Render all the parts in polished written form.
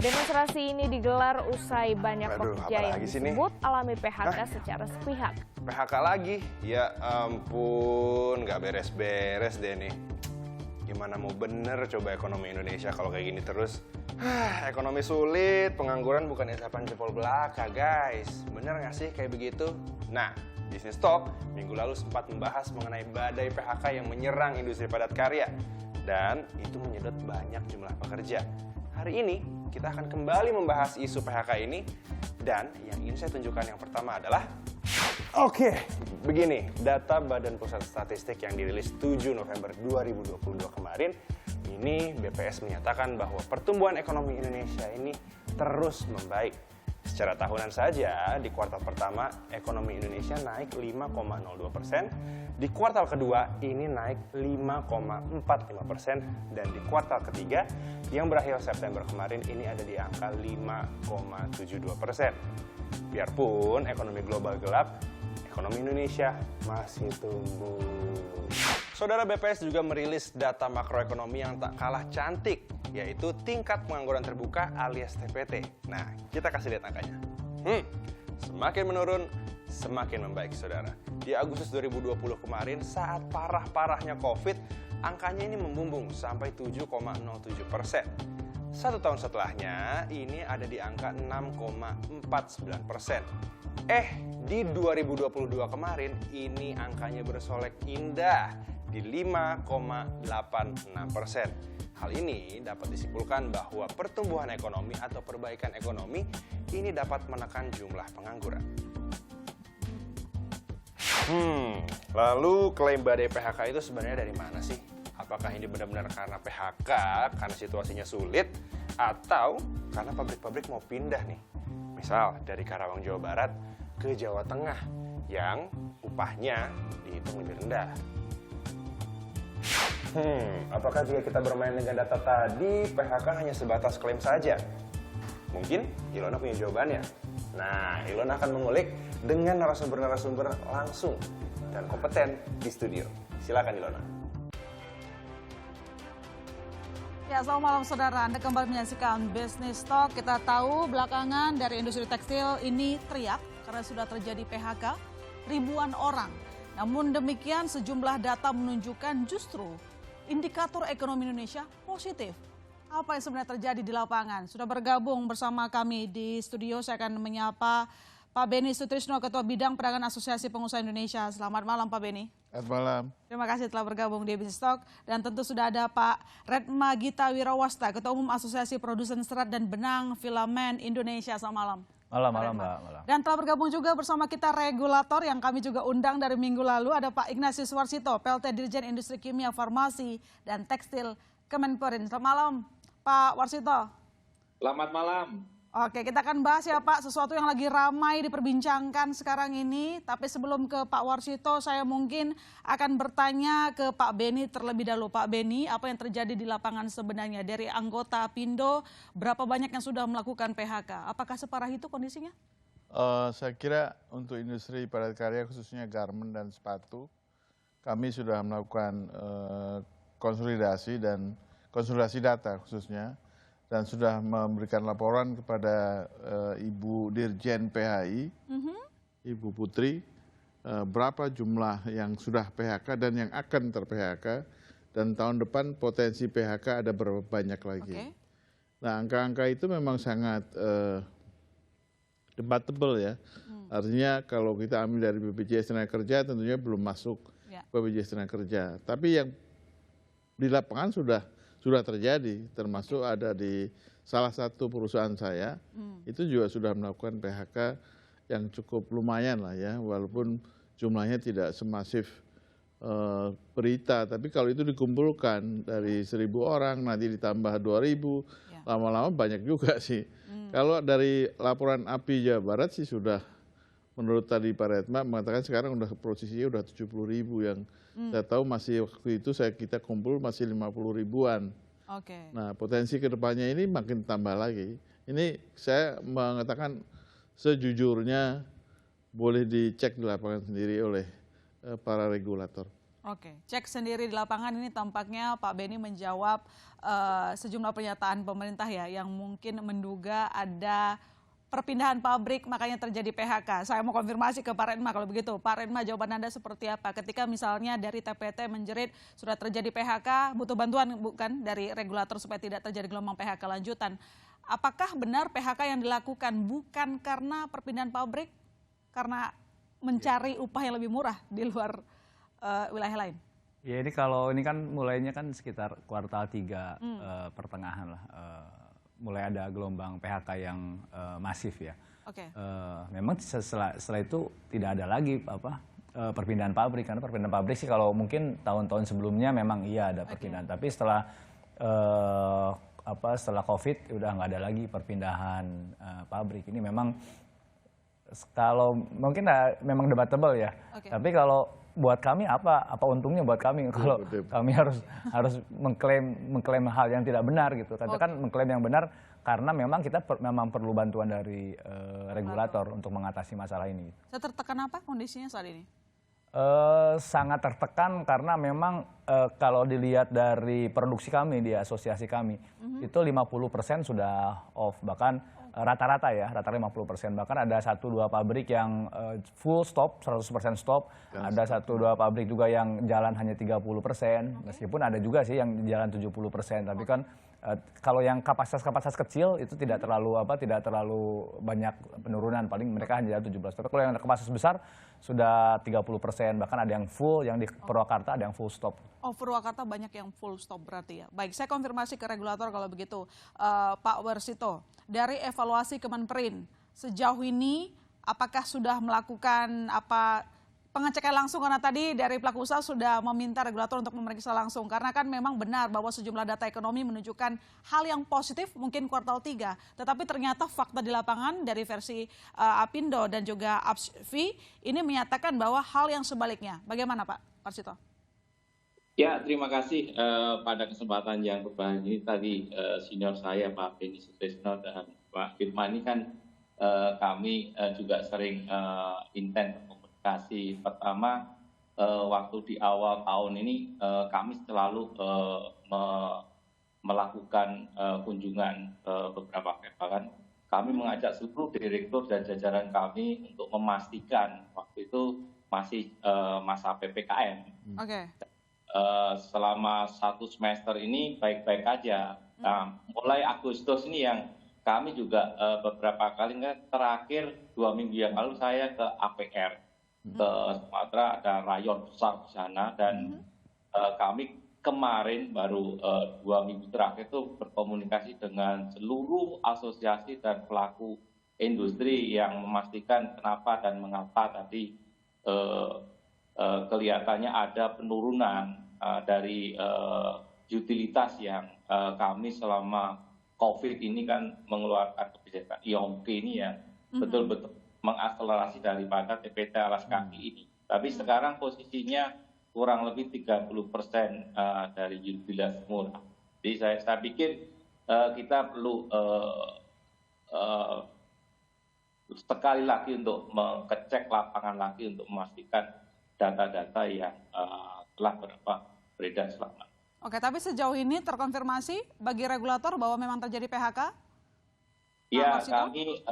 Demonstrasi ini digelar usai banyak pekerja yang apalagi sih nih? disebut alami PHK secara sepihak. PHK lagi? Ya ampun, nggak beres-beres deh nih. Gimana mau bener coba ekonomi Indonesia kalau kayak gini terus? Ekonomi sulit, pengangguran bukan isapan jempol belaka, guys. Bener nggak sih kayak begitu? Nah, Business Talk minggu lalu sempat membahas mengenai badai PHK yang menyerang industri padat karya. Dan itu menyedot banyak jumlah pekerja. Hari ini kita akan kembali membahas isu PHK ini. Dan yang ingin saya tunjukkan yang pertama adalah begini, data Badan Pusat Statistik yang dirilis 7 November 2022 kemarin, ini BPS menyatakan bahwa pertumbuhan ekonomi Indonesia ini terus membaik. Secara tahunan saja, di kuartal pertama ekonomi Indonesia naik 5,02%, di kuartal kedua ini naik 5,45%, dan di kuartal ketiga yang berakhir September kemarin ini ada di angka 5,72%. Biarpun ekonomi global gelap, ekonomi Indonesia masih tumbuh. Saudara, BPS juga merilis data makroekonomi yang tak kalah cantik, yaitu tingkat pengangguran terbuka alias TPT. Nah, kita kasih lihat angkanya. Semakin menurun, semakin membaik, saudara. Di Agustus 2020 kemarin, saat parah-parahnya COVID, angkanya ini membumbung sampai 7,07%. 1 tahun setelahnya, ini ada di angka 6,49%. Di 2022 kemarin, ini angkanya bersolek indah di 5,86%. Hal ini dapat disimpulkan bahwa pertumbuhan ekonomi atau perbaikan ekonomi ini dapat menekan jumlah pengangguran. Lalu klaim badai PHK itu sebenarnya dari mana sih? Apakah ini benar-benar karena PHK, karena situasinya sulit, atau karena pabrik-pabrik mau pindah nih? Misal dari Karawang, Jawa Barat ke Jawa Tengah yang upahnya dihitung lebih rendah. Apakah jika kita bermain dengan data tadi, PHK hanya sebatas klaim saja? Mungkin Ilona punya jawabannya. Nah, Ilona akan mengulik dengan narasumber-narasumber langsung dan kompeten di studio. Silakan, Ilona. Ya, selamat malam saudara. Anda kembali menyaksikan Business Talk. Kita tahu belakangan dari industri tekstil ini teriak karena sudah terjadi PHK ribuan orang. Namun demikian sejumlah data menunjukkan justru indikator ekonomi Indonesia positif. Apa yang sebenarnya terjadi di lapangan? Sudah bergabung bersama kami di studio. Saya akan menyapa Pak Beni Sutrisno, Ketua Bidang Perdagangan Asosiasi Pengusaha Indonesia. Selamat malam Pak Beni. Selamat malam. Terima kasih telah bergabung di Business Talk. Dan tentu sudah ada Pak Redma Gita Wirawasta, Ketua Umum Asosiasi Produsen Serat dan Benang Filamen Indonesia. Selamat malam. Malam, Mbak. Malam. Dan telah bergabung juga bersama kita regulator yang kami juga undang dari minggu lalu. Ada Pak Ignatius Warsito, PLT Dirjen Industri Kimia, Farmasi, dan Tekstil Kemenperin. Selamat malam Pak Warsito. Selamat malam. Oke, kita akan bahas ya Pak, sesuatu yang lagi ramai diperbincangkan sekarang ini. Tapi sebelum ke Pak Warsito, saya mungkin akan bertanya ke Pak Beni terlebih dahulu. Pak Beni, apa yang terjadi di lapangan sebenarnya? Dari anggota Apindo, berapa banyak yang sudah melakukan PHK? Apakah separah itu kondisinya? Saya kira untuk industri padat karya khususnya garmen dan sepatu, kami sudah melakukan konsolidasi data khususnya, dan sudah memberikan laporan kepada Ibu Dirjen PHI, Ibu Putri, berapa jumlah yang sudah PHK dan yang akan ter-PHK, dan tahun depan potensi PHK ada berapa banyak lagi. Okay. Nah, angka-angka itu memang sangat debatable ya. Artinya kalau kita ambil dari BPJS Tenaga Kerja tentunya belum masuk BPJS Tenaga Kerja. Tapi yang di lapangan sudah terjadi, termasuk ada di salah satu perusahaan saya, itu juga sudah melakukan PHK yang cukup lumayan lah ya, walaupun jumlahnya tidak semasif berita, tapi kalau itu dikumpulkan dari 1.000 orang, nanti ditambah 2.000, lama-lama banyak juga sih. Kalau dari laporan API Jawa Barat sih sudah, menurut tadi Pak Redma mengatakan sekarang udah posisinya udah 70.000 yang saya tahu masih waktu itu kita kumpul masih 50 ribuan. Okay. Nah, potensi kedepannya ini makin tambah lagi. Ini saya mengatakan sejujurnya boleh dicek di lapangan sendiri oleh para regulator. Oke, cek sendiri di lapangan ini tampaknya Pak Beni menjawab sejumlah pernyataan pemerintah ya yang mungkin menduga ada perpindahan pabrik makanya terjadi PHK. Saya mau konfirmasi ke Pak Redma kalau begitu. Pak Redma, jawaban Anda seperti apa? Ketika misalnya dari TPT menjerit sudah terjadi PHK, butuh bantuan bukan dari regulator supaya tidak terjadi gelombang PHK lanjutan. Apakah benar PHK yang dilakukan bukan karena perpindahan pabrik, karena mencari upah yang lebih murah di luar wilayah lain? Ya ini kalau ini kan mulainya kan sekitar kuartal 3 pertengahan lah. Mulai ada gelombang PHK yang masif ya. Oke. Memang setelah itu tidak ada lagi perpindahan pabrik, karena perpindahan pabrik sih kalau mungkin tahun-tahun sebelumnya memang iya ada perpindahan, tapi setelah setelah COVID udah nggak ada lagi perpindahan pabrik. Ini memang kalau mungkin memang debatable ya. Tapi kalau buat kami apa untungnya buat kami kalau kami harus mengklaim hal yang tidak benar gitu. Katakan mengklaim yang benar karena memang kita memang perlu bantuan dari regulator untuk mengatasi masalah ini. Saya tertekan apa kondisinya saat ini? Sangat tertekan karena memang kalau dilihat dari produksi kami di asosiasi kami itu 50% sudah off, bahkan rata-rata ya, rata-rata 50%. Bahkan ada 1-2 pabrik yang full stop, 100% stop. Ada 1-2 pabrik juga yang jalan hanya 30%. Meskipun ada juga sih yang jalan 70%. Tapi kan kalau yang kapasitas kecil itu tidak terlalu banyak penurunan. Paling mereka hanya jalan 17%. Tapi kalau yang kapasitas besar sudah 30%. Bahkan ada yang full, yang di Purwakarta ada yang full stop. Oh, Purwakarta banyak yang full stop berarti ya. Baik, saya konfirmasi ke regulator kalau begitu. Pak Warsito, dari evaluasi Kemenperin, sejauh ini apakah sudah melakukan pengecekan langsung, karena tadi dari pelaku usaha sudah meminta regulator untuk memeriksa langsung, karena kan memang benar bahwa sejumlah data ekonomi menunjukkan hal yang positif mungkin kuartal 3, tetapi ternyata fakta di lapangan dari versi Apindo dan juga APSV ini menyatakan bahwa hal yang sebaliknya. Bagaimana Pak Warsito? Ya, terima kasih pada kesempatan yang berbahagia ini tadi senior saya Pak Beni Sutrisno dan Pak Firman ini kan kami juga sering intens komunikasi. Pertama, waktu di awal tahun ini kami selalu melakukan kunjungan beberapa pekan. Kami mengajak seluruh direktur dan jajaran kami untuk memastikan waktu itu masih masa PPKM. Oke. Selama 1 semester ini baik-baik aja. Nah, mulai Agustus ini yang kami juga beberapa kali, terakhir 2 minggu yang lalu saya ke APR, ke Sumatera, ada rayon besar di sana, dan kami kemarin baru 2 minggu terakhir itu berkomunikasi dengan seluruh asosiasi dan pelaku industri yang memastikan kenapa dan mengapa tadi kelihatannya ada penurunan dari utilitas yang kami selama COVID ini kan mengeluarkan kebijakan IOMK ini ya betul-betul mengakselerasi daripada TPT alas kaki ini. Tapi sekarang posisinya kurang lebih 30% dari utilitas murah. Jadi saya pikir kita perlu sekali lagi untuk mengecek lapangan lagi untuk memastikan data-data yang telah beredar selama. Oke, tapi sejauh ini terkonfirmasi bagi regulator bahwa memang terjadi PHK? Ya, kami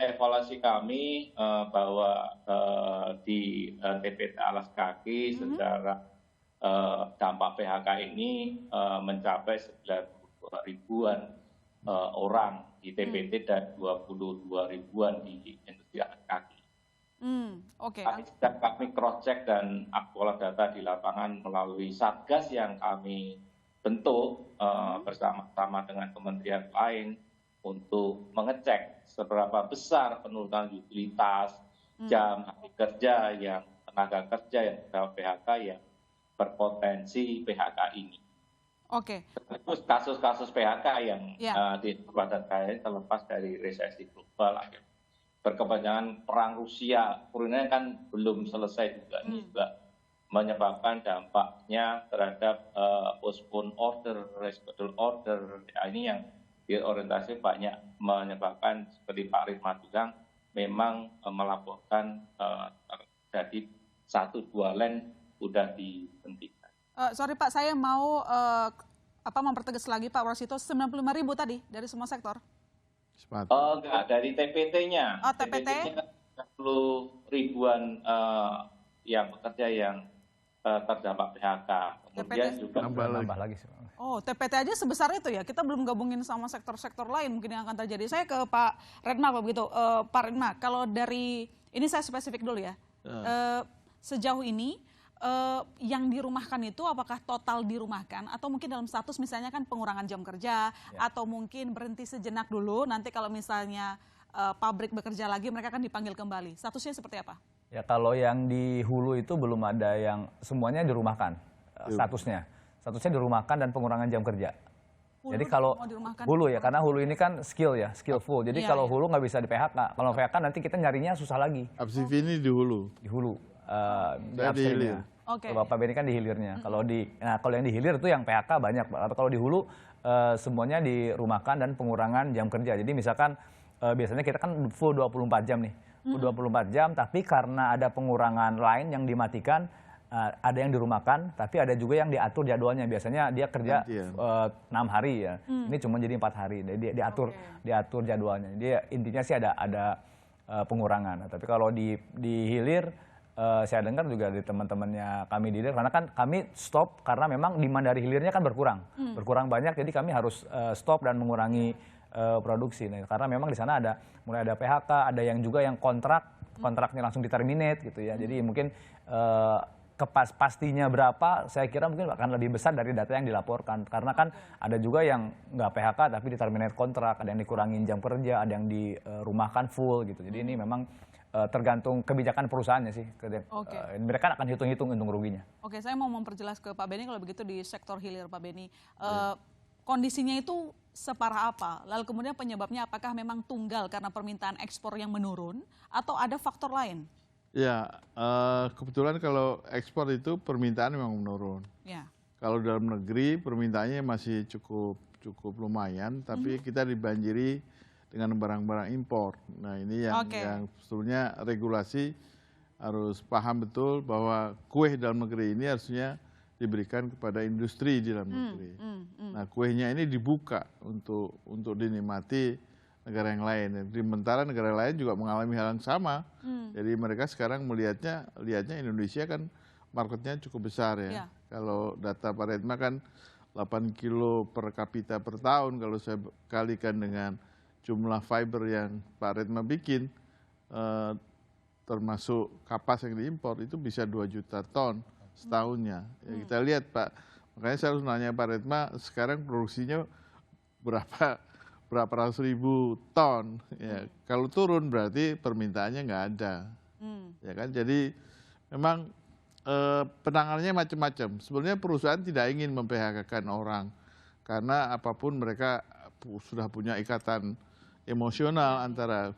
evaluasi kami bahwa di TPT alas kaki secara dampak PHK ini mencapai 92 ribuan orang di TPT dan 22 ribuan di industri alas kaki. Kami cross-check dan aktual data di lapangan melalui Satgas yang kami bentuk bersama-sama dengan kementerian lain untuk mengecek seberapa besar penurunan utilitas, jam hari kerja, yang tenaga kerja yang PHK yang berpotensi PHK ini. Oke. Terus kasus-kasus PHK yang di badan kaya terlepas dari resesi global, berkepanjangan perang Rusia, Ukraina kan belum selesai juga, ini juga menyebabkan dampaknya terhadap postpone order, reschedule order. Ya, ini yang diorientasi banyak menyebabkan seperti Pak Rifmat bilang memang melaporkan terjadi 1-2 line sudah dihentikan. Sorry Pak, saya mau mempertegas lagi Pak Warsito, 95.000 tadi dari semua sektor? Enggak, dari TPT-nya. Oh, TPT? 30 ribuan yang pekerja yang terdampak PHK. Kemudian TPT? juga nambah lagi. Oh, TPT aja sebesar itu ya? Kita belum gabungin sama sektor-sektor lain mungkin yang akan terjadi. Saya ke Pak Redma kalau begitu. Pak Redma, kalau dari, ini saya spesifik dulu ya. Sejauh ini, yang dirumahkan itu apakah total dirumahkan atau mungkin dalam status misalnya kan pengurangan jam kerja atau mungkin berhenti sejenak dulu, nanti kalau misalnya pabrik bekerja lagi mereka akan dipanggil kembali. Statusnya seperti apa? Ya kalau yang di hulu itu belum ada yang semuanya dirumahkan statusnya. Statusnya dirumahkan dan pengurangan jam kerja. Hulu, jadi kalau hulu ya, karena hulu ini kan skill ya, skillful. Jadi kalau hulu nggak bisa di PHK. Kalau PHK nanti kita nyarinya susah lagi. Upstream ini di hulu. Di hulu. Di hilir. Okay. Bapak Beni kan di hilirnya. Kalau yang di hilir itu yang PHK banyak. Kalau di hulu semuanya dirumahkan dan pengurangan jam kerja. Jadi misalkan biasanya kita kan full 24 jam nih. Full 24 jam, tapi karena ada pengurangan lain yang dimatikan, ada yang dirumahkan, tapi ada juga yang diatur jadwalnya. Biasanya dia kerja 6 hari ya. Ini cuma jadi 4 hari. Jadi diatur jadwalnya. Jadi intinya sih ada pengurangan. Tapi kalau di hilir, saya dengar juga dari teman-temannya kami di hilir, karena kan kami stop karena memang demand dari hilirnya kan berkurang banyak, jadi kami harus stop dan mengurangi produksi. Nah, karena memang di sana mulai ada PHK, ada yang juga yang kontraknya langsung diterminate gitu ya. Jadi mungkin pastinya berapa, saya kira mungkin akan lebih besar dari data yang dilaporkan. Karena kan ada juga yang nggak PHK tapi diterminate kontrak, ada yang dikurangin jam kerja, ada yang dirumahkan full gitu. Jadi ini memang tergantung kebijakan perusahaannya sih. Mereka akan hitung-hitung untung ruginya. Oke, saya mau memperjelas ke Pak Beni kalau begitu di sektor hilir Pak Beni. Kondisinya itu separah apa? Lalu kemudian penyebabnya apakah memang tunggal karena permintaan ekspor yang menurun atau ada faktor lain? Ya, kebetulan kalau ekspor itu permintaan memang menurun. Ya. Kalau dalam negeri permintaannya masih cukup lumayan, tapi kita dibanjiri dengan barang-barang impor. Nah ini yang sebetulnya regulasi harus paham betul bahwa kue dalam negeri ini harusnya diberikan kepada industri di dalam negeri. Nah kuenya ini dibuka untuk dinikmati negara yang lain. Sementara negara lain juga mengalami hal yang sama. Jadi mereka sekarang lihatnya Indonesia kan marketnya cukup besar ya. Kalau data Pak Redma kan 8 kilo per kapita per tahun, kalau saya kalikan dengan jumlah fiber yang Pak Redma bikin, termasuk kapas yang diimpor, itu bisa 2 juta ton setahunnya. Ya, kita lihat Pak, makanya saya harus nanya Pak Redma, sekarang produksinya berapa ratus ribu ton. Ya, kalau turun berarti permintaannya nggak ada. Ya kan, jadi memang penanganannya macam-macam. Sebenarnya perusahaan tidak ingin mem-PHK-kan orang, karena apapun mereka sudah punya ikatan emosional antara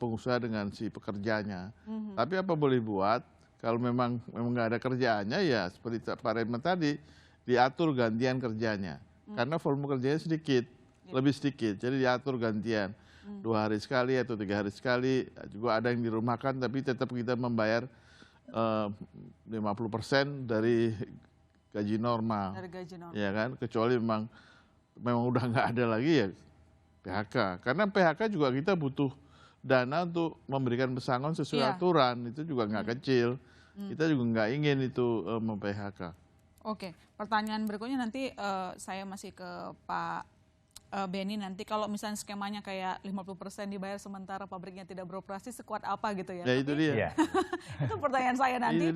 pengusaha dengan si pekerjanya. Tapi apa boleh buat, kalau memang nggak ada kerjaannya ya seperti Pak Redma tadi, diatur gantian kerjanya. Karena volume kerjanya lebih sedikit, jadi diatur gantian. 2 hari sekali atau 3 hari sekali, juga ada yang dirumahkan tapi tetap kita membayar 50% dari gaji normal. Ya kan, kecuali memang udah nggak ada lagi ya PHK. Karena PHK juga kita butuh dana untuk memberikan pesangon sesuai aturan, itu juga nggak kecil. Kita juga nggak ingin itu mem-PHK. Oke, pertanyaan berikutnya nanti saya masih ke Pak Beni. Nanti kalau misalnya skemanya kayak 50% dibayar sementara pabriknya tidak beroperasi, sekuat apa gitu ya? Ya itu dia. Itu pertanyaan saya nanti.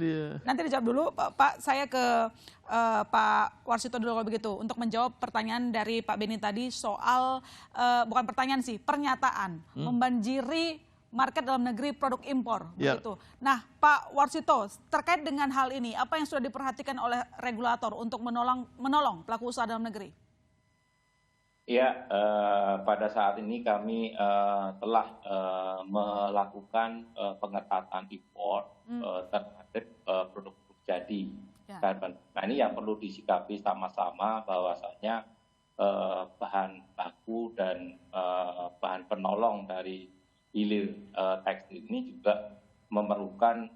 Nanti dijawab dulu Pak. Saya ke Pak Warsito dulu kalau begitu untuk menjawab pertanyaan dari Pak Beni tadi soal bukan pertanyaan sih, pernyataan membanjiri market dalam negeri produk impor begitu. Nah, Pak Warsito, terkait dengan hal ini, apa yang sudah diperhatikan oleh regulator untuk menolong pelaku usaha dalam negeri? Ya, pada saat ini kami telah melakukan pengetatan impor terhadap produk-produk jadi. Nah ini yang perlu disikapi sama-sama bahwasanya bahan baku dan bahan penolong dari hilir tekstil ini juga memerlukan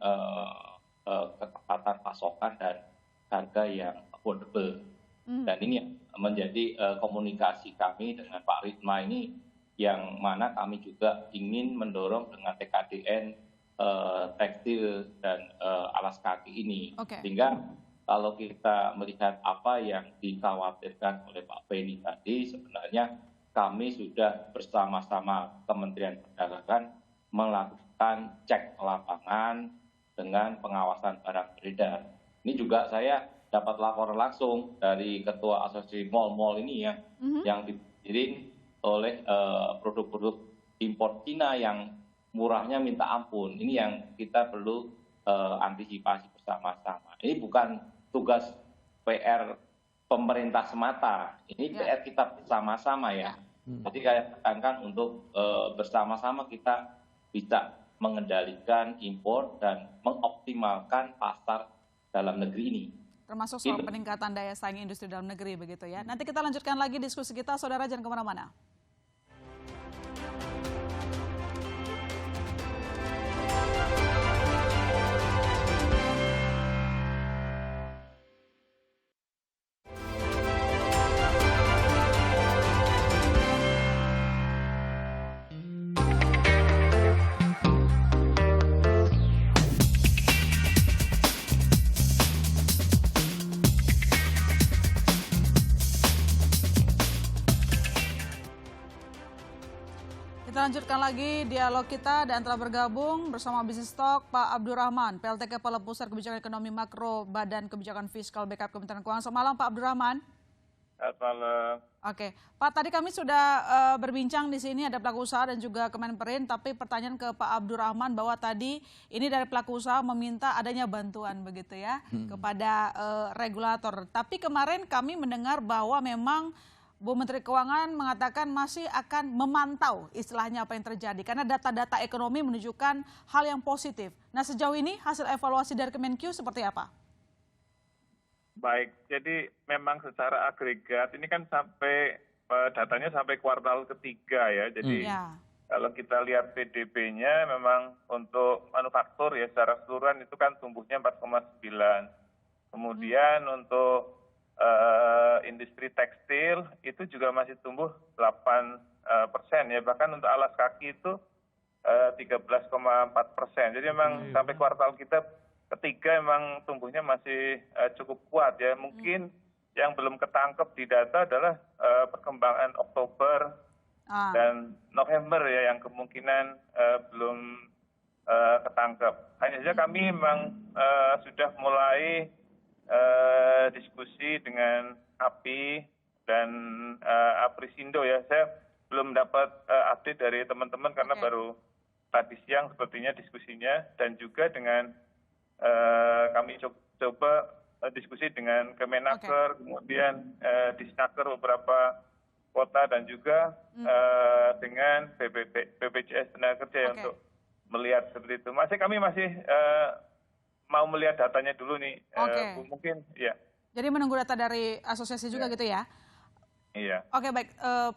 ketepatan pasokan dan harga yang affordable. Dan ini menjadi komunikasi kami dengan Pak Ritma ini, yang mana kami juga ingin mendorong dengan TKDN tekstil dan alas kaki ini. Sehingga kalau kita melihat apa yang dikhawatirkan oleh Pak Beni tadi, sebenarnya kami sudah bersama-sama Kementerian Perdagangan melakukan cek lapangan dengan pengawasan barang beredar. Ini juga saya dapat laporan langsung dari Ketua Asosiasi Mal-Mal ini ya, yang dipikirin oleh produk-produk impor Cina yang murahnya minta ampun. Ini yang kita perlu antisipasi bersama-sama. Ini bukan tugas PR pemerintah semata, ini PR kita bersama-sama ya. Jadi saya tekankan untuk bersama-sama kita bisa mengendalikan impor dan mengoptimalkan pasar dalam negeri ini. Termasuk soal peningkatan daya saing industri dalam negeri begitu ya. Nanti kita lanjutkan lagi diskusi kita, saudara jangan kemana-mana. Kita lanjutkan lagi dialog kita dan telah bergabung bersama Business Talk Pak Abdurrahman, PLT Kepala Pusat Kebijakan Ekonomi Makro Badan Kebijakan Fiskal BKP Kementerian Keuangan. Selamat malam Pak Abdurrahman. Selamat malam. Oke, Pak, tadi kami sudah berbincang di sini, ada pelaku usaha dan juga Kemenperin, tapi pertanyaan ke Pak Abdurrahman bahwa tadi ini dari pelaku usaha meminta adanya bantuan begitu ya kepada regulator. Tapi kemarin kami mendengar bahwa memang Bu Menteri Keuangan mengatakan masih akan memantau istilahnya apa yang terjadi karena data-data ekonomi menunjukkan hal yang positif. Nah, sejauh ini hasil evaluasi dari Kemenq seperti apa? Baik, jadi memang secara agregat ini kan sampai datanya sampai kuartal ketiga ya. Jadi kalau kita lihat PDB-nya memang untuk manufaktur ya secara keseluruhan itu kan tumbuhnya 4,9. Kemudian untuk industri tekstil itu juga masih tumbuh 8% ya, bahkan untuk alas kaki itu 13,4%. Jadi memang sampai kuartal kita ketiga memang tumbuhnya masih cukup kuat ya. Mungkin yang belum ketangkep di data adalah perkembangan Oktober dan November ya, yang kemungkinan belum ketangkep. Hanya saja kami memang sudah mulai diskusi dengan API dan Aprisindo ya. Saya belum dapat update dari teman-teman karena baru tadi siang sepertinya diskusinya, dan juga dengan kami coba diskusi dengan Kemenaker, kemudian Disnaker beberapa kota, dan juga dengan BPJS Tenaga Kerja untuk melihat seperti itu. Kami masih mau melihat datanya dulu nih, Bu, mungkin ya. Jadi menunggu data dari asosiasi juga gitu ya? Iya. Oke, baik,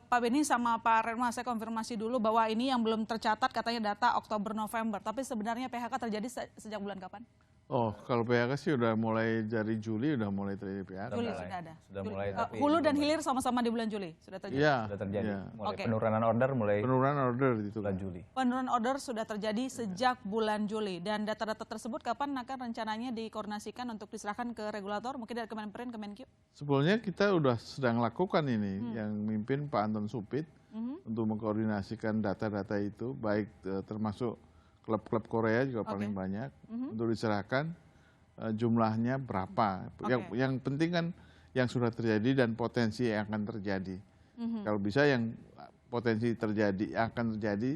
Pak Beni sama Pak Retma, saya konfirmasi dulu bahwa ini yang belum tercatat katanya data Oktober-November, tapi sebenarnya PHK terjadi sejak bulan kapan? Oh, kalau PHK sih udah mulai dari Juli udah mulai terjadi PHK. Juli sudah ada. Sudah mulai. Hulu dan hilir sama-sama di bulan Juli sudah terjadi. Iya. Sudah terjadi. Ya. Mulai penurunan order penurunan order itu bulan Juli. Penurunan order sudah terjadi sejak bulan Juli, dan data-data tersebut kapan akan rencananya dikoordinasikan untuk diserahkan ke regulator, mungkin dari Kemenperin, Kemenq? Sebetulnya kita udah sedang lakukan ini, yang mimpin Pak Anton Supit untuk mengkoordinasikan data-data itu, baik termasuk klub-klub Korea juga paling banyak untuk diserahkan jumlahnya berapa. Yang penting kan yang sudah terjadi dan potensi yang akan terjadi. Kalau bisa yang potensi terjadi akan terjadi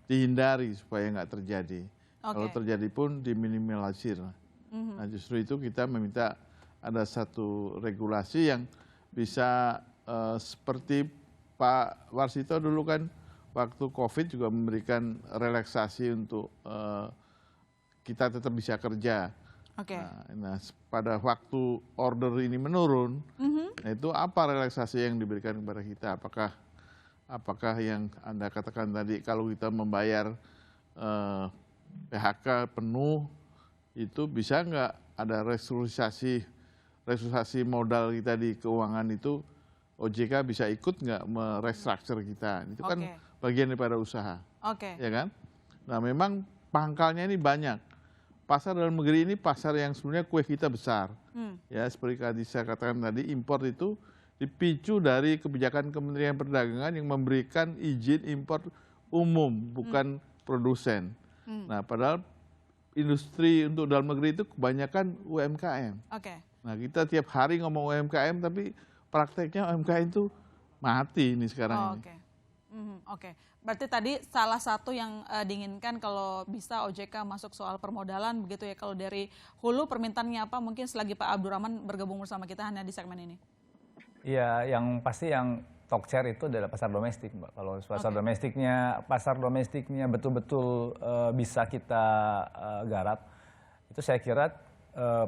dihindari supaya nggak terjadi. Kalau terjadi pun diminimalisir. Nah, justru itu kita meminta ada satu regulasi yang bisa seperti Pak Warsito dulu kan waktu COVID juga memberikan relaksasi untuk kita tetap bisa kerja. Nah, pada waktu order ini menurun, nah itu apa relaksasi yang diberikan kepada kita? Apakah yang Anda katakan tadi, kalau kita membayar PHK penuh, itu bisa nggak ada restrukturisasi modal kita di keuangan itu, OJK bisa ikut nggak merestructure kita? Itu kan bagian daripada usaha, ya kan? Nah memang pangkalnya ini banyak. Pasar dalam negeri ini pasar yang sebenarnya kue kita besar. Ya seperti saya katakan tadi, impor itu dipicu dari kebijakan Kementerian Perdagangan yang memberikan izin impor umum, bukan produsen. Nah padahal industri untuk dalam negeri itu kebanyakan UMKM. Nah kita tiap hari ngomong UMKM, tapi prakteknya UMKM itu mati ini sekarang ini. Berarti tadi salah satu yang diinginkan kalau bisa OJK masuk soal permodalan begitu ya. Kalau dari hulu permintaannya apa? Mungkin selagi Pak Abdurrahman bergabung bersama kita hanya di segmen ini. Iya, yang pasti yang talk chair itu adalah pasar domestik, Mbak. Kalau pasar domestiknya betul-betul bisa kita garap, itu saya kira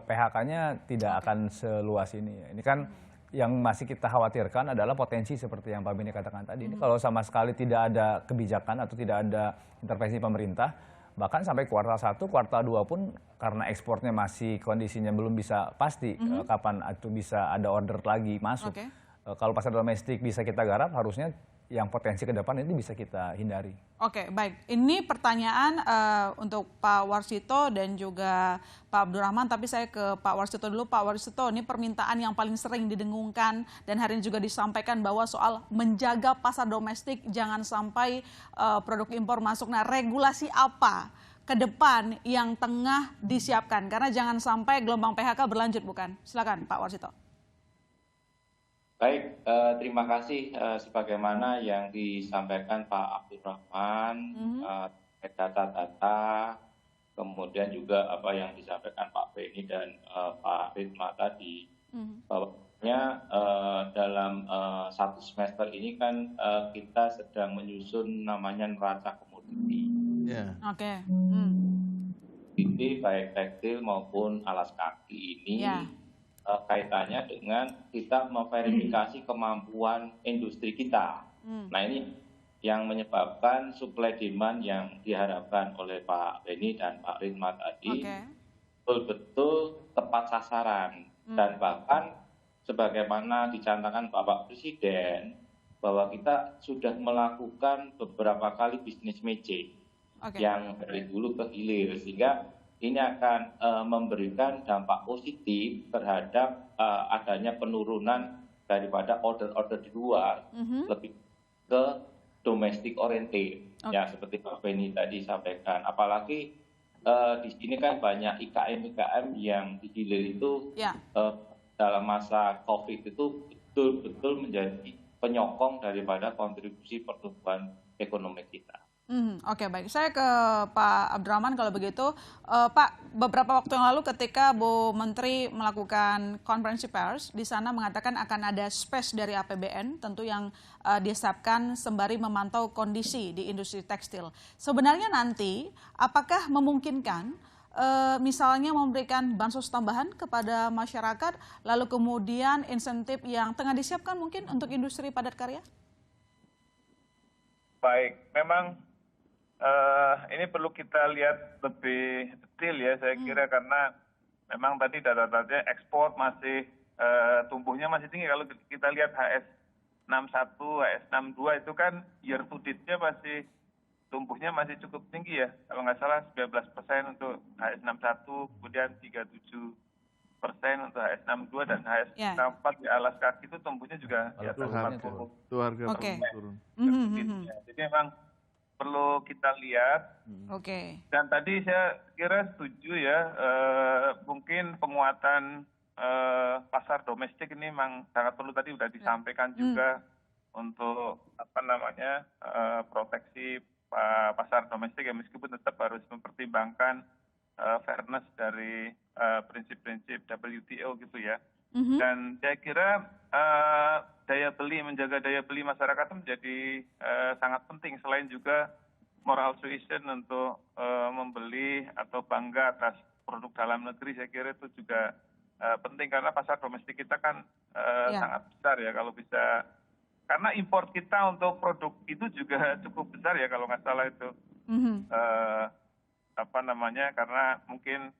PHK-nya tidak akan seluas ini. Ini kan yang masih kita khawatirkan adalah potensi seperti yang Pak Beni katakan tadi. Ini kalau sama sekali tidak ada kebijakan atau tidak ada intervensi pemerintah, bahkan sampai kuartal 1, kuartal 2 pun karena ekspornya masih kondisinya belum bisa pasti kapan itu bisa ada order lagi masuk. Kalau pasar domestik bisa kita garap, harusnya yang potensi ke depan ini bisa kita hindari. Baik. Ini pertanyaan untuk Pak Warsito dan juga Pak Abdurrahman, tapi saya ke Pak Warsito dulu. Pak Warsito, ini permintaan yang paling sering didengungkan dan hari ini juga disampaikan bahwa soal menjaga pasar domestik, jangan sampai produk impor masuk. Nah, regulasi apa ke depan yang tengah disiapkan? Karena jangan sampai gelombang PHK berlanjut, bukan? Silakan Pak Warsito. Baik, terima kasih sebagaimana yang disampaikan Pak Abdurrahman, data-data, kemudian juga apa yang disampaikan Pak Beni dan Pak Ridma tadi, bahwanya dalam satu semester ini kan kita sedang menyusun namanya neraca komoditi. Komoditi baik tekstil maupun alas kaki ini. Kaitannya dengan kita memverifikasi kemampuan industri kita. Nah ini yang menyebabkan supply demand yang diharapkan oleh Pak Beni dan Pak Ridma tadi betul-betul tepat sasaran. Dan bahkan sebagaimana dicanangkan Bapak Presiden bahwa kita sudah melakukan beberapa kali bisnis matching yang dari hulu ke hilir, sehingga ini akan memberikan dampak positif terhadap adanya penurunan daripada order-order di luar, lebih ke domestic oriented, ya seperti Pak Beni tadi sampaikan. Apalagi di sini kan banyak IKM yang di hilir itu dalam masa COVID itu betul-betul menjadi penyokong daripada kontribusi pertumbuhan ekonomi kita. Baik. Saya ke Pak Abdurrahman kalau begitu. Pak, beberapa waktu yang lalu ketika Bu Menteri melakukan konferensi pers, di sana mengatakan akan ada space dari APBN, tentu yang disiapkan sembari memantau kondisi di industri tekstil. Sebenarnya nanti, apakah memungkinkan misalnya memberikan bansos tambahan kepada masyarakat, lalu kemudian insentif yang tengah disiapkan mungkin untuk industri padat karya? Baik, memang ini perlu kita lihat lebih detail ya saya kira, karena memang tadi data-datanya ekspor masih tumbuhnya masih tinggi. Kalau kita lihat HS61, HS62 itu kan year to date-nya masih tumbuhnya masih cukup tinggi ya. Kalau nggak salah 19% untuk HS61, kemudian 37% untuk HS62 dan HS64 di alas kaki itu tumbuhnya juga di atas 40%. Itu harga turun. Jadi memang perlu kita lihat. Dan tadi saya kira setuju ya, mungkin penguatan pasar domestik ini memang sangat perlu, tadi sudah disampaikan juga untuk proteksi pasar domestik ya, meskipun tetap harus mempertimbangkan fairness dari prinsip-prinsip WTO gitu ya. Dan saya kira menjaga daya beli masyarakat itu menjadi sangat penting, selain juga moral suasion untuk membeli atau bangga atas produk dalam negeri. Saya kira itu juga penting, karena pasar domestik kita kan sangat besar ya, kalau bisa, karena impor kita untuk produk itu juga cukup besar ya kalau nggak salah itu. Karena mungkin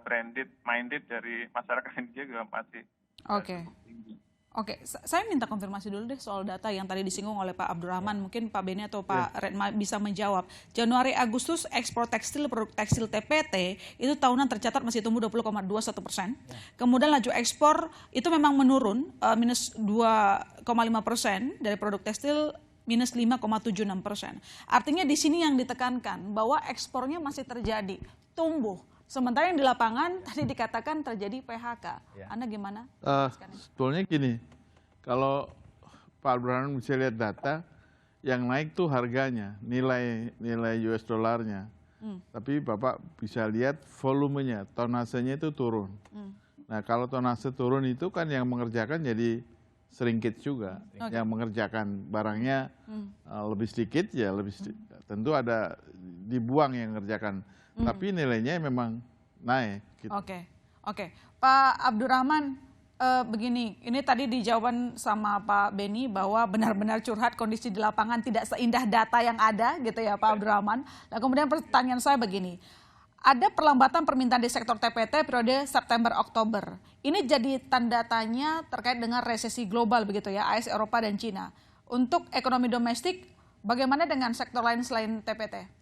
branded minded dari masyarakat India juga masih cukup tinggi. Oke, saya minta konfirmasi dulu deh soal data yang tadi disinggung oleh Pak Abdurrahman. Mungkin Pak Beni atau Pak Redma bisa menjawab. Januari Agustus ekspor tekstil, produk tekstil TPT itu tahunan tercatat masih tumbuh 20,21%. Kemudian laju ekspor itu memang menurun minus 2,5% dari produk tekstil minus 5,76%. Artinya di sini yang ditekankan bahwa ekspornya masih terjadi, tumbuh. Sementara yang di lapangan tadi dikatakan terjadi PHK. Anda gimana? Sebetulnya gini, kalau Pak Abdurrahman bisa lihat data, yang naik tuh harganya, nilai US dollarnya. Tapi Bapak bisa lihat volumenya, tonasenya itu turun. Nah kalau tonase turun itu kan yang mengerjakan jadi sedikit juga. Yang mengerjakan barangnya lebih sedikit ya lebih sedikit. Tentu ada dibuang yang mengerjakan. Tapi nilainya memang naik. Gitu. Oke. Pak Abdurrahman, begini, ini tadi dijawab sama Pak Beni bahwa benar-benar curhat kondisi di lapangan tidak seindah data yang ada gitu ya Pak Abdurrahman. Nah kemudian pertanyaan saya begini, ada perlambatan permintaan di sektor TPT periode September-Oktober. Ini jadi tanda tanya terkait dengan resesi global begitu ya, AS, Eropa dan Cina. Untuk ekonomi domestik, bagaimana dengan sektor lain selain TPT?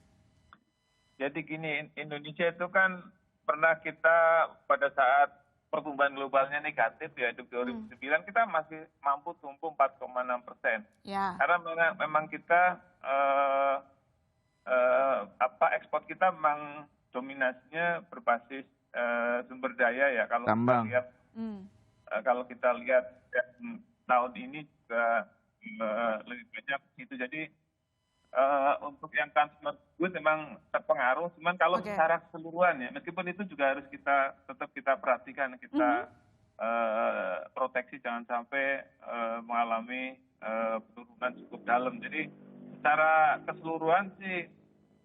Jadi gini, Indonesia itu kan pernah kita pada saat pertumbuhan globalnya negatif ya, di 2009 kita masih mampu tumbuh 4,6%. Karena memang kita ekspor kita memang dominasinya berbasis sumber daya ya. Kalau kita lihat tahun ini juga lebih banyak itu. Jadi untuk yang consumer goods memang terpengaruh, cuman kalau secara keseluruhan ya, meskipun itu juga harus tetap kita perhatikan, kita proteksi jangan sampai mengalami penurunan cukup dalam. Jadi secara keseluruhan sih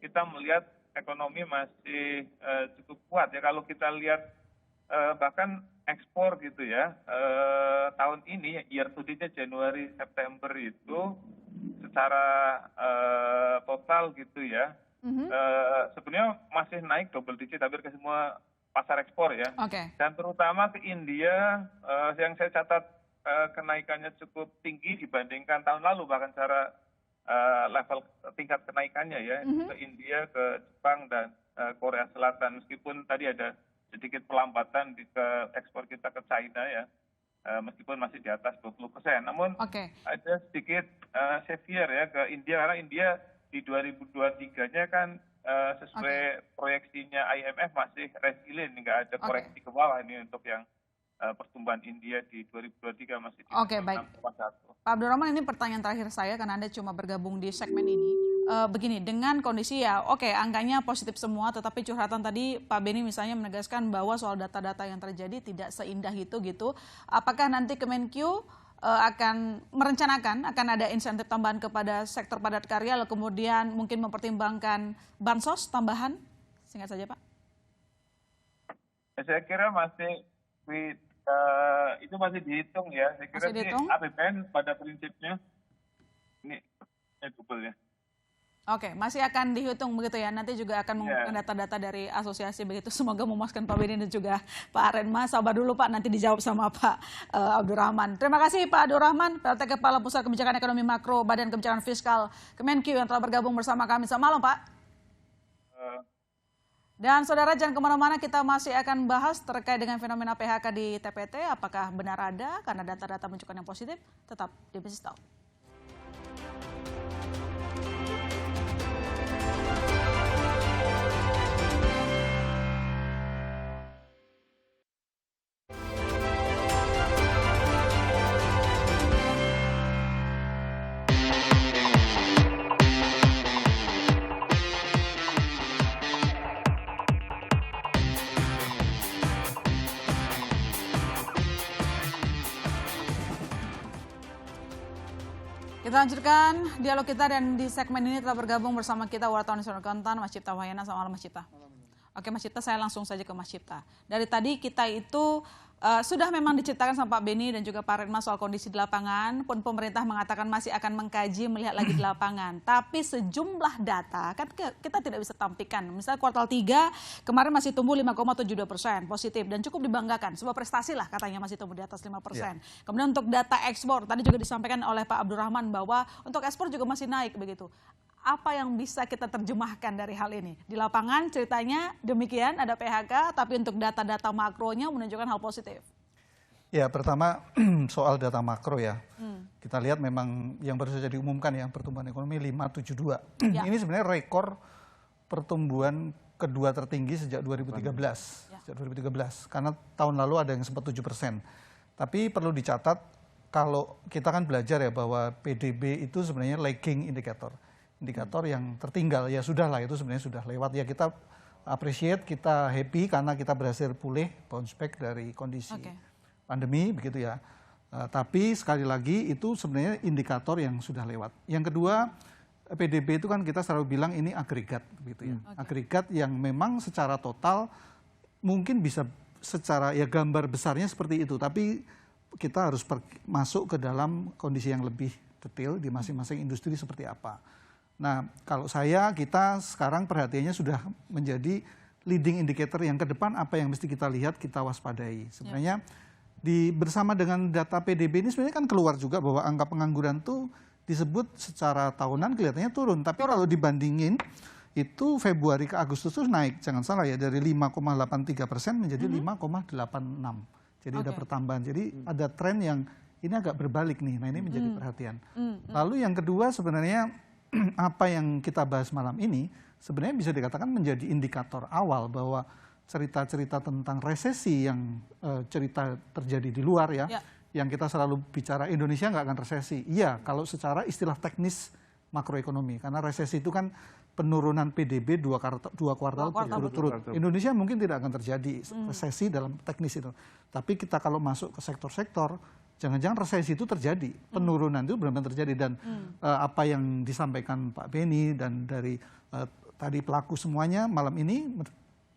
kita melihat ekonomi masih cukup kuat ya. Kalau kita lihat bahkan ekspor gitu ya, tahun ini year to date Januari September itu secara total gitu ya, sebenarnya masih naik double digit hampir ke semua pasar ekspor ya. Dan terutama ke India yang saya catat kenaikannya cukup tinggi dibandingkan tahun lalu, bahkan secara level tingkat kenaikannya ya, ke India, ke Jepang dan Korea Selatan, meskipun tadi ada sedikit pelambatan ke ekspor kita ke China ya, meskipun masih di atas 20%. Namun ada sedikit severe ya ke India, karena India di 2023-nya kan sesuai proyeksinya IMF masih resilient, nggak ada koreksi ke bawah ini untuk yang pertumbuhan India di 2023 masih di 6,1. Pak Abdurrahman, ini pertanyaan terakhir saya karena Anda cuma bergabung di segmen ini. Begini, dengan kondisi ya angkanya positif semua, tetapi curhatan tadi Pak Beni misalnya menegaskan bahwa soal data-data yang terjadi tidak seindah itu gitu. Apakah nanti Kemenkyu akan merencanakan akan ada insentif tambahan kepada sektor padat karya, lalu kemudian mungkin mempertimbangkan bansos tambahan? Singkat saja Pak. Saya kira itu masih dihitung ya. Saya kira sih APBN pada prinsipnya ini double ya. Masih akan dihitung begitu ya. Nanti juga akan mengumpulkan data-data dari asosiasi begitu. Semoga memuaskan Pak Beni dan juga Pak Redma. Sabar dulu Pak, nanti dijawab sama Pak Abdurrahman. Terima kasih Pak Abdurrahman, PLT Kepala Pusat Kebijakan Ekonomi Makro Badan Kebijakan Fiskal Kemenkyu yang telah bergabung bersama kami. Selamat malam Pak. Dan saudara, jangan kemana-mana, kita masih akan bahas terkait dengan fenomena PHK di TPT. Apakah benar ada? Karena data-data menunjukkan yang positif. Tetap di Business Talk. Kita lanjutkan dialog kita dan di segmen ini telah bergabung bersama kita wartawan nasional kontan Mas Cipta Wahyana. Selamat malam Mas Cipta. Oke Mas Cipta, saya langsung saja ke Mas Cipta. Dari tadi kita itu Sudah memang diceritakan sama Pak Beni dan juga Pak Redma soal kondisi di lapangan, pun pemerintah mengatakan masih akan mengkaji, melihat lagi di lapangan. Tapi sejumlah data kan kita tidak bisa tampilkan. Misalnya kuartal 3 kemarin masih tumbuh 5,72% positif dan cukup dibanggakan. Sebuah prestasi lah katanya masih tumbuh di atas 5%. Kemudian untuk data ekspor, tadi juga disampaikan oleh Pak Abdurrahman bahwa untuk ekspor juga masih naik begitu. Apa yang bisa kita terjemahkan dari hal ini? Di lapangan ceritanya demikian, ada PHK, tapi untuk data-data makronya menunjukkan hal positif. Ya, pertama soal data makro ya. Kita lihat memang yang baru saja diumumkan ya, pertumbuhan ekonomi 5,72. Ya. Ini sebenarnya rekor pertumbuhan kedua tertinggi sejak 2013. Sejak 2013, karena tahun lalu ada yang sempat 7%. Tapi perlu dicatat, kalau kita kan belajar ya bahwa PDB itu sebenarnya lagging indicator. Indikator yang tertinggal, ya sudah lah itu sebenarnya sudah lewat. Ya kita appreciate, kita happy karena kita berhasil pulih, bounce back dari kondisi pandemi begitu ya. Tapi sekali lagi itu sebenarnya indikator yang sudah lewat. Yang kedua, PDB itu kan kita selalu bilang ini agregat begitu ya. Agregat yang memang secara total mungkin bisa secara ya gambar besarnya seperti itu, tapi kita harus masuk ke dalam kondisi yang lebih detail di masing-masing industri seperti apa. Nah, kalau kita sekarang perhatiannya sudah menjadi leading indicator yang ke depan apa yang mesti kita lihat, kita waspadai. Sebenarnya bersama dengan data PDB ini sebenarnya kan keluar juga bahwa angka pengangguran itu disebut secara tahunan kelihatannya turun. Tapi kalau dibandingin itu Februari ke Agustus itu naik, jangan salah ya, dari 5,83% menjadi 5,86. Jadi ada pertambahan. Jadi ada tren yang ini agak berbalik nih. Nah ini menjadi perhatian. Lalu yang kedua sebenarnya apa yang kita bahas malam ini sebenarnya bisa dikatakan menjadi indikator awal bahwa cerita-cerita tentang resesi yang cerita terjadi di luar ya, yang kita selalu bicara Indonesia nggak akan resesi. Iya, kalau secara istilah teknis makroekonomi, karena resesi itu kan penurunan PDB dua kuartal berturut-turut. Indonesia mungkin tidak akan terjadi resesi dalam teknis itu. Tapi kita kalau masuk ke sektor-sektor, jangan-jangan resesi itu terjadi, penurunan itu benar-benar terjadi. Dan apa yang disampaikan Pak Beni dan dari tadi pelaku semuanya malam ini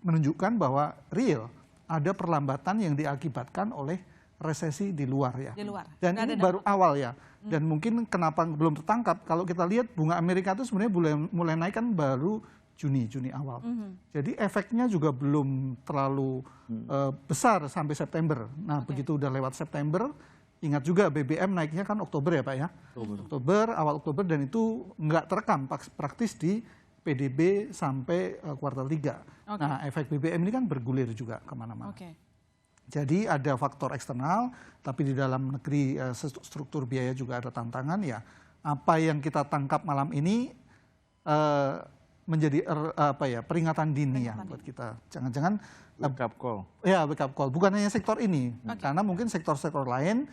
menunjukkan bahwa real ada perlambatan yang diakibatkan oleh resesi di luar ya. Dan ini baru awal ya. Dan mungkin kenapa belum tertangkap, kalau kita lihat bunga Amerika itu sebenarnya mulai naik kan baru Juni awal. Jadi efeknya juga belum terlalu besar sampai September. Nah begitu udah lewat September, ingat juga BBM naiknya kan Oktober ya Pak ya. Awal Oktober, dan itu nggak terekam praktis di PDB sampai kuartal 3. Nah efek BBM ini kan bergulir juga kemana-mana. Jadi ada faktor eksternal, tapi di dalam negeri struktur biaya juga ada tantangan ya. Apa yang kita tangkap malam ini menjadi peringatan dini ya buat kita. Jangan-jangan wake up call. Ya, wake up call. Bukan hanya sektor ini, karena mungkin sektor-sektor lain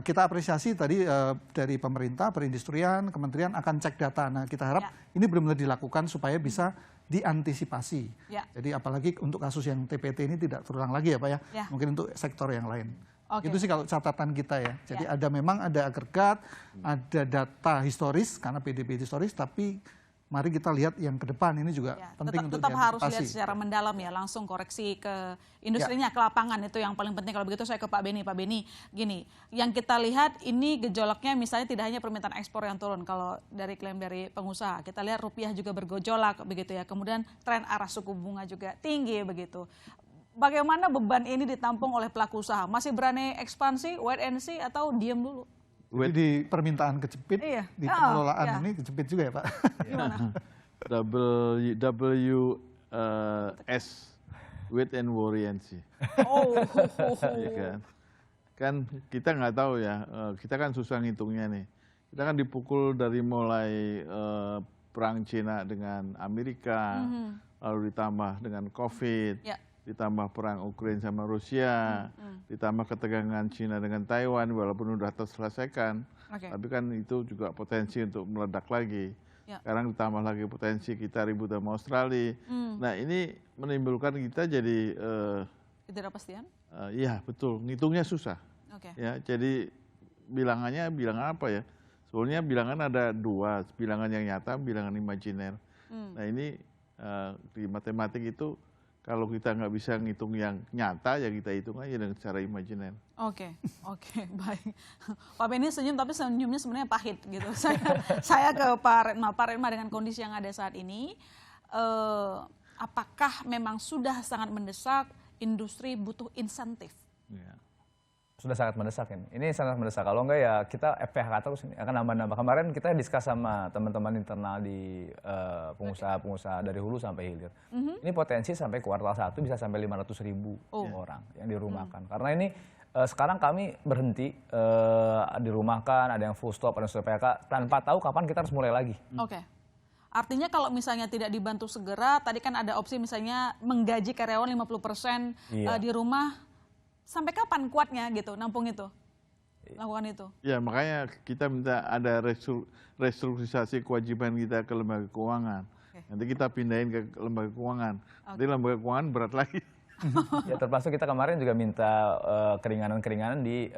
kita apresiasi tadi dari pemerintah, perindustrian, kementerian akan cek data. Nah, kita harap ini benar-benar dilakukan supaya bisa diantisipasi. Jadi apalagi untuk kasus yang TPT ini tidak terulang lagi ya Pak ya. Mungkin untuk sektor yang lain. Itu sih kalau catatan kita ya. Jadi memang ada agregat, ada data historis karena PDB historis, tapi mari kita lihat yang ke depan ini juga penting untuk tetap harus lihat diantisipasi. secara mendalam ya, langsung koreksi ke industrinya, ke lapangan, itu yang paling penting. Kalau begitu saya ke Pak Beni. Pak Beni, gini, yang kita lihat ini gejolaknya misalnya tidak hanya permintaan ekspor yang turun, kalau dari klaim dari pengusaha, kita lihat rupiah juga bergejolak begitu ya, kemudian tren arah suku bunga juga tinggi begitu. Bagaimana beban ini ditampung oleh pelaku usaha? Masih berani ekspansi, wait and see, atau diam dulu? Jadi di permintaan kejepit, di pengelolaan ini kejepit juga ya Pak? Gimana? WS, wait and worry and see. Ya kan kita nggak tahu ya, kita kan susah ngitungnya nih. Kita kan dipukul dari mulai perang Cina dengan Amerika, lalu ditambah dengan COVID, ditambah perang Ukraina sama Rusia, ditambah ketegangan Cina dengan Taiwan, walaupun sudah terselesaikan, tapi kan itu juga potensi untuk meledak lagi. Sekarang ditambah lagi potensi kita ribut sama Australia. Nah ini menimbulkan kita jadi ketidakpastian. Iya betul, ngitungnya susah. Ya, jadi bilangan apa ya? Soalnya bilangan ada dua, bilangan yang nyata, bilangan imajiner. Nah ini di matematik itu kalau kita nggak bisa ngitung yang nyata, ya kita hitung aja dengan cara imajiner. Oke, baik. Pak Benny senyum, tapi senyumnya sebenarnya pahit gitu. Saya ke Pak Redma. Pak Redma, dengan kondisi yang ada saat ini, apakah memang sudah sangat mendesak industri butuh insentif? Ya. Sudah sangat mendesak ini. Ini sangat mendesak. Kalau enggak ya kita PHK terus ini akan nambah-nambah. Kemarin kita diskus sama teman-teman internal di pengusaha-pengusaha dari hulu sampai hilir. Ini potensi sampai kuartal 1 bisa sampai 500.000 orang yang dirumahkan. Karena ini sekarang kami berhenti dirumahkan, ada yang full stop, ada yang sudah PHK, tanpa tahu kapan kita harus mulai lagi. Oke. Artinya kalau misalnya tidak dibantu segera, tadi kan ada opsi misalnya menggaji karyawan 50% di rumah. Sampai kapan kuatnya gitu, nampung itu, lakukan itu? Ya makanya kita minta ada restrukturisasi kewajiban kita ke lembaga keuangan. Nanti kita pindahin ke lembaga keuangan. Nanti lembaga keuangan berat lagi. Ya termasuk kita kemarin juga minta keringanan-keringanan di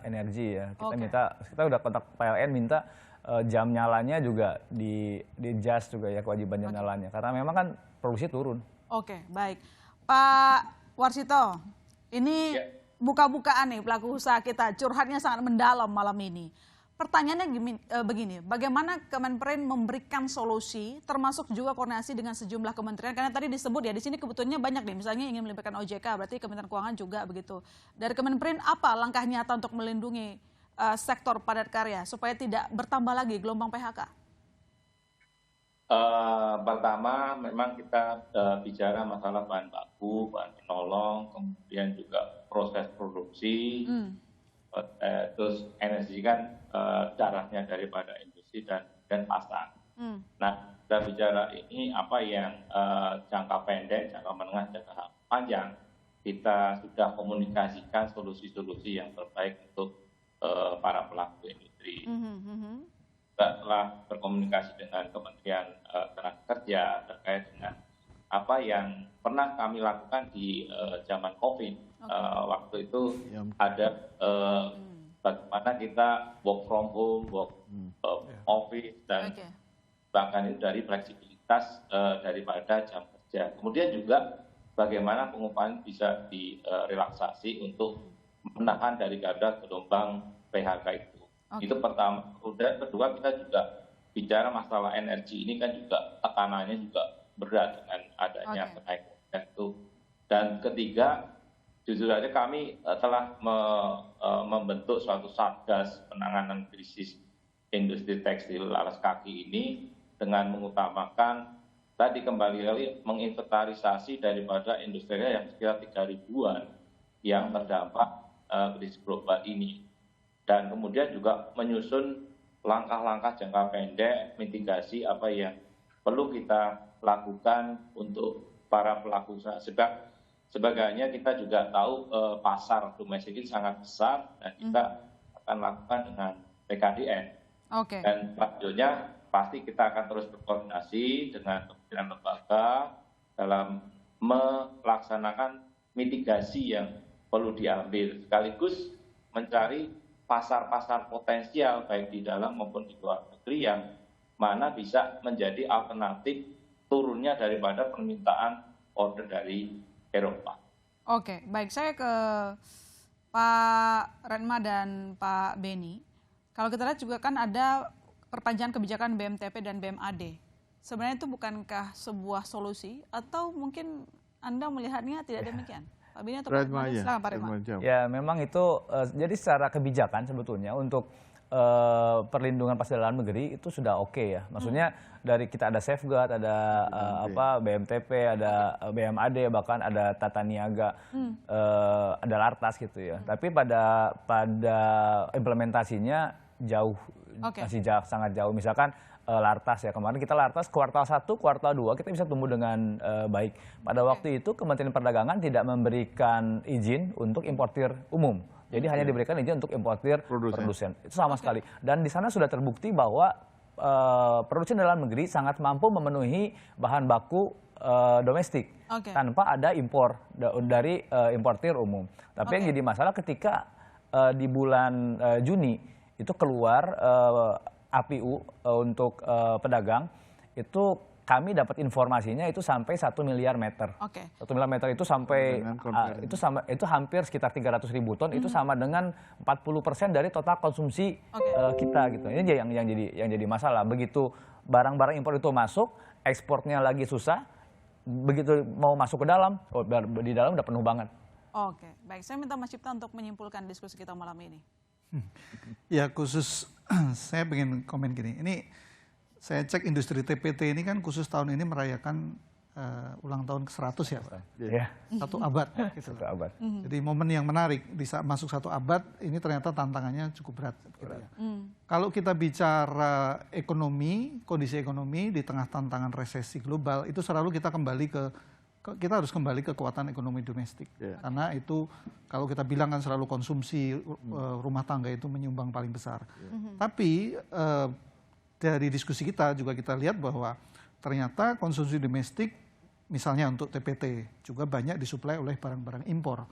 energi ya. Kita udah kontak PLN minta jam nyalanya juga di adjust juga ya, kewajiban jam nyalanya. Karena memang kan produksi turun. Oke, baik. Pak Warsito. Ini buka-bukaan nih pelaku usaha kita, curhatnya sangat mendalam malam ini. Pertanyaannya begini, bagaimana Kemenperin memberikan solusi, termasuk juga koordinasi dengan sejumlah kementerian, karena tadi disebut ya, di sini kebutuhannya banyak nih, misalnya ingin melibatkan OJK, berarti Kementerian Keuangan juga begitu. Dari Kemenperin apa langkah nyata untuk melindungi sektor padat karya, supaya tidak bertambah lagi gelombang PHK? Pertama, memang kita bicara masalah bahan baku, bahan penolong, kemudian juga proses produksi, terus energi kan darahnya daripada industri dan pasar. Nah, kita bicara ini apa yang jangka pendek, jangka menengah, jangka panjang, kita sudah komunikasikan solusi-solusi yang terbaik untuk para pelaku industri. Telah berkomunikasi dengan Kementerian Tenaga Kerja terkait dengan apa yang pernah kami lakukan di zaman COVID. Waktu itu ada bagaimana kita work from home, work office, dan bahkan itu dari fleksibilitas daripada jam kerja. Kemudian juga bagaimana pengupahan bisa direlaksasi untuk menahan daripada gelombang PHK itu. Itu pertama. Kemudian kedua, kita juga bicara masalah energi ini kan juga tekanannya juga berat dengan adanya kenaikan itu. Dan ketiga, jujur saja kami telah membentuk suatu satgas penanganan krisis industri tekstil alas kaki ini dengan mengutamakan tadi kembali lagi menginventarisasi daripada industri yang sekitar 3.000-an yang terdampak krisis global ini. Dan kemudian juga menyusun langkah-langkah jangka pendek, mitigasi apa yang perlu kita lakukan untuk para pelaku usaha. Sebagainya kita juga tahu pasar domestik ini sangat besar dan kita akan lakukan dengan PKDN. Dan selanjutnya pasti kita akan terus berkoordinasi dengan kementerian lembaga dalam melaksanakan mitigasi yang perlu diambil, sekaligus mencari pasar-pasar potensial baik di dalam maupun di luar negeri yang mana bisa menjadi alternatif turunnya daripada permintaan order dari Eropa. Oke, baik, saya ke Pak Redma dan Pak Benny. Kalau kita lihat juga kan ada perpanjangan kebijakan BMTP dan BMAD. Sebenarnya itu bukankah sebuah solusi atau mungkin Anda melihatnya tidak demikian? Pak Benny atau Pak Redma? Ya memang itu jadi secara kebijakan sebetulnya untuk perlindungan pasar dalam negeri itu sudah oke ya. Maksudnya dari kita ada safeguard, ada BMTP, ada BMAD, bahkan ada tata niaga, ada lartas gitu ya. Tapi pada implementasinya jauh, masih sangat jauh. Misalkan lartas ya, kemarin kita lartas kuartal 1, kuartal 2 kita bisa tumbuh dengan baik. Pada waktu itu Kementerian Perdagangan tidak memberikan izin untuk importir umum. Jadi hanya diberikan izin untuk importir produsen. Itu sama sekali. Dan di sana sudah terbukti bahwa produsen dalam negeri sangat mampu memenuhi bahan baku domestik tanpa ada impor dari importir umum. Tapi yang jadi masalah ketika di bulan Juni itu keluar APU untuk pedagang itu kami dapat informasinya itu sampai 1 miliar meter. 1 miliar meter itu sampai itu hampir sekitar 300.000 ton, itu sama dengan 40% dari total konsumsi kita gitu. Ini yang jadi masalah. Begitu barang-barang impor itu masuk, ekspornya lagi susah, begitu mau masuk ke dalam, di dalam udah penuh banget. Oke, baik. Saya minta Mas Cipta untuk menyimpulkan diskusi kita malam ini. Ya khusus saya pengen komen gini, ini saya cek industri TPT ini kan khusus tahun ini merayakan ulang tahun ke-100 ya Pak? Yeah. 1 abad. Gitu. 1 abad. Jadi momen yang menarik, di saat masuk 1 abad ini ternyata tantangannya cukup berat. Gitu ya. Kalau kita bicara ekonomi, kondisi ekonomi di tengah tantangan resesi global, itu selalu kita harus kembali ke kekuatan ekonomi domestik. Karena itu kalau kita bilang kan selalu konsumsi rumah tangga itu menyumbang paling besar. Tapi dari diskusi kita juga kita lihat bahwa ternyata konsumsi domestik misalnya untuk TPT juga banyak disuplai oleh barang-barang impor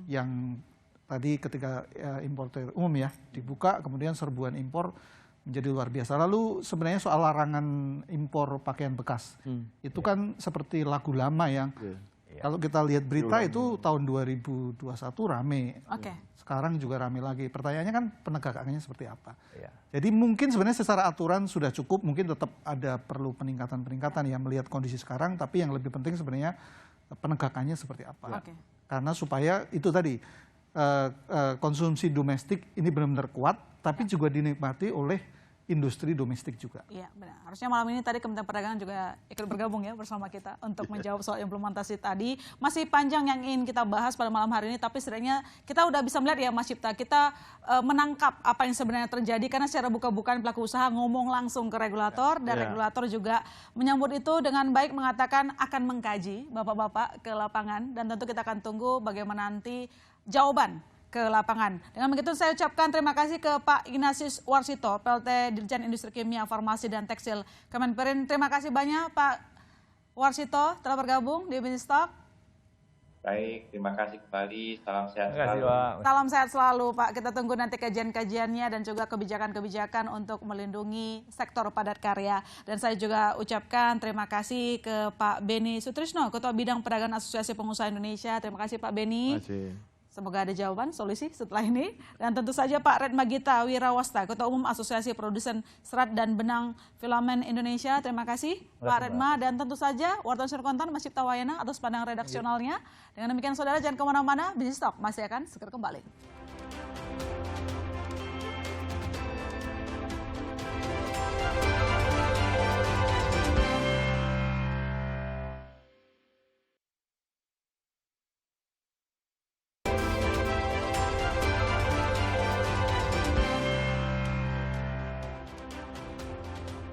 yang tadi ketika importer umum ya dibuka kemudian serbuan impor menjadi luar biasa. Lalu sebenarnya soal larangan impor pakaian bekas itu kan seperti lagu lama yang kalau kita lihat berita itu tahun 2021 rame. Sekarang juga rame lagi. Pertanyaannya kan penegakannya seperti apa. Jadi mungkin sebenarnya secara aturan sudah cukup, mungkin tetap ada perlu peningkatan-peningkatan ya melihat kondisi sekarang, tapi yang lebih penting sebenarnya penegakannya seperti apa. Karena supaya itu tadi konsumsi domestik ini benar-benar kuat, tapi juga dinikmati oleh industri domestik juga. Iya benar. Harusnya malam ini tadi Kementerian Perdagangan juga ikut bergabung ya bersama kita untuk menjawab soal implementasi tadi. Masih panjang yang ingin kita bahas pada malam hari ini, tapi setidaknya kita udah bisa melihat ya Mas Cipta, kita menangkap apa yang sebenarnya terjadi karena secara buka-bukaan pelaku usaha ngomong langsung ke regulator dan regulator juga menyambut itu dengan baik, mengatakan akan mengkaji Bapak-bapak ke lapangan dan tentu kita akan tunggu bagaimana nanti jawaban ke lapangan. Dengan begitu saya ucapkan terima kasih ke Pak Ignatius Warsito, PLT Dirjen Industri Kimia, Farmasi dan Tekstil Kemenperin. Terima kasih banyak Pak Warsito telah bergabung di Business Talk. Baik, terima kasih kembali. Salam sehat selalu. Salam sehat selalu Pak. Kita tunggu nanti kajian-kajiannya dan juga kebijakan-kebijakan untuk melindungi sektor padat karya. Dan saya juga ucapkan terima kasih ke Pak Beni Sutrisno, Ketua Bidang Perdagangan Asosiasi Pengusaha Indonesia. Terima kasih Pak Beni. Terima kasih. Semoga ada jawaban, solusi setelah ini. Dan tentu saja Pak Redma Gita Wirawasta, Ketua Umum Asosiasi Produsen Serat dan Benang Filamen Indonesia. Terima kasih Pak Redma. Dan tentu saja wartawan Surkontan Mas Cipta Wayana atas pandangan redaksionalnya. Dengan demikian saudara jangan kemana-mana, Business Talk masih akan segera kembali.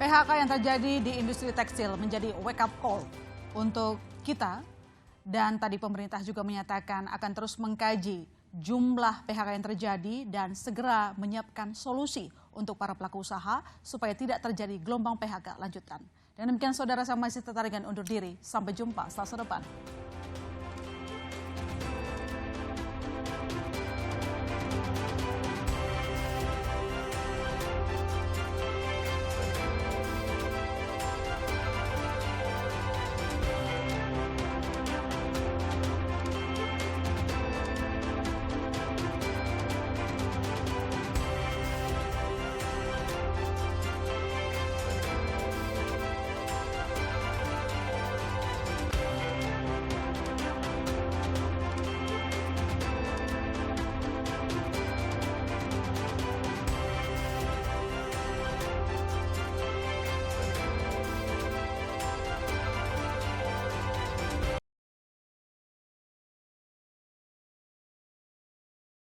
PHK yang terjadi di industri tekstil menjadi wake up call untuk kita dan tadi pemerintah juga menyatakan akan terus mengkaji jumlah PHK yang terjadi dan segera menyiapkan solusi untuk para pelaku usaha supaya tidak terjadi gelombang PHK lanjutan. Dan demikian saudara, saya masih tertarik undur diri. Sampai jumpa Selasa depan.